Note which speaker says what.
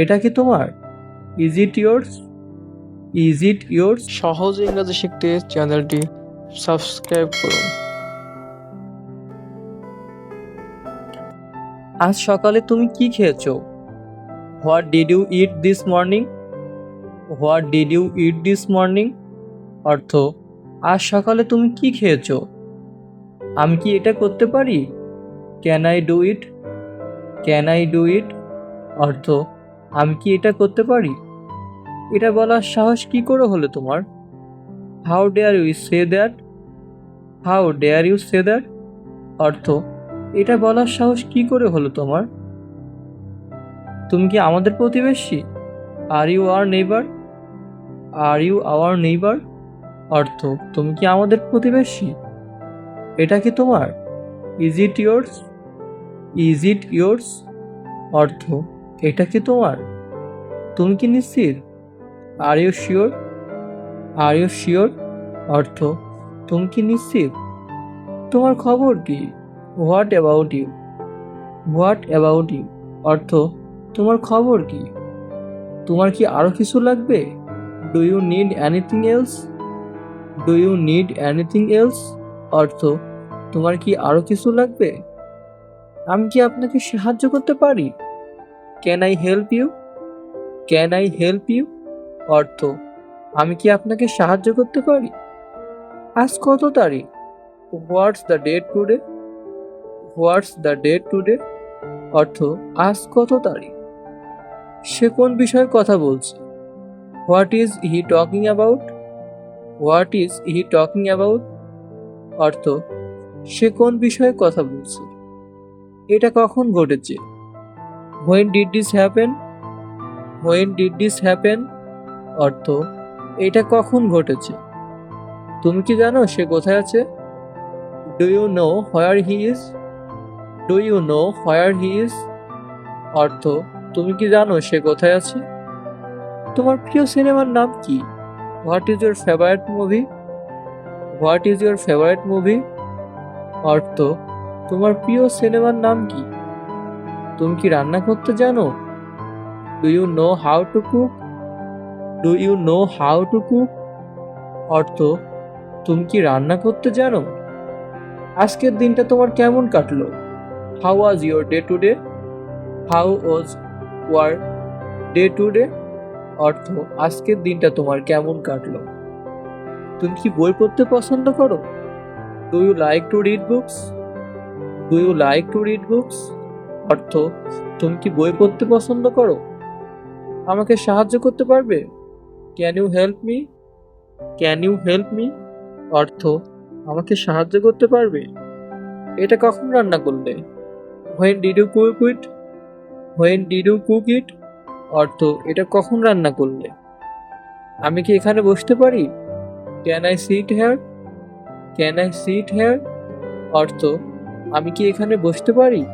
Speaker 1: এটা কি তোমার? Is it yours? Is it yours?
Speaker 2: সহজ ইংরেজি শিখতে চ্যানেলটি সাবস্ক্রাইব করুন।
Speaker 1: আজ সকালে তুমি কি খেয়েছো? What did you eat this morning? What did you eat this morning? অর্থ, আজ সকালে তুমি কি খেয়েছো? আমি কি এটা করতে পারি? Can I do it? Can I do it? অর্থ, আমি কি এটা করতে পারি? এটা বলার সাহস কি করে হলো তোমার? How dare you say that? How dare you say that? অর্থ, এটা বলার সাহস কি করে হলো তোমার? তুমি কি আমাদের প্রতিবেশী? Are you our neighbour? Are you our neighbour? অর্থ, তুমি কি আমাদের প্রতিবেশী? এটা কি তোমার? Is it yours? Is it yours? অর্থ, এটা কি তোমার? তুমি কি নিশ্চিত? Are you sure? Are you sure? অর্থ, তুমি কি নিশ্চিত? তোমার খবর কি? What about you? What about you? অর্থ, তোমার খবর কি? তোমার কি আরো কিছু লাগবে? Do you need anything else? Do you need anything else? অর্থ, তোমার কি আরো কিছু লাগবে? আমি কি আপনাকে সাহায্য করতে পারি? Can I help you? Can I help you? অর্থ, আমি কি আপনাকে সাহায্য করতে পারি? আজ কত তারিখ? What's the date today? What's the date today? অর্থ, আজ কত তারিখ? সে কোন বিষয়ে কথা বলছে? What is he talking about? What is he talking about? অর্থ, সে কোন বিষয়ে কথা বলছে? এটা কখন ঘটেছে? When did this happen? When did this happen? অর্থ, এটা কখন ঘটেছে? তুমি কি জানো সে কোথায় আছে? Do you know where he is? Do you know where he is? অর্থ, তুমি কি জানো সে কোথায় আছে? তোমার প্রিয় সিনেমার নাম কি? What is your favourite movie? What is your favourite movie? অর্থ, তোমার প্রিয় সিনেমার নাম কি? তুমি কি রান্না করতে জানো? Do you know how to cook? Do you know how to cook? অর্থ, তুমি কি রান্না করতে জানো? আজকের দিনটা তোমার কেমন কাটলো? How was your day today? How was were day today? অর্থ, আজকের দিনটা তোমার কেমন কাটলো? তুমি কি বই পড়তে পছন্দ করো? Do you like to read books? Do you like to read books? অর্থ, তুমি কি বই পড়তে পছন্দ করো? আমাকে সাহায্য করতে পারবে? Can you help me? Can you help me? অর্থ, আমাকে সাহায্য করতে পারবে? এটা কখন রান্না করলে? When did you cook it? When did you cook it? অর্থ, এটা কখন রান্না করলে? আমি কি এখানে বসতে পারি? Can I sit here? Can I sit here? অর্থ, আমি কি এখানে বসতে পারি?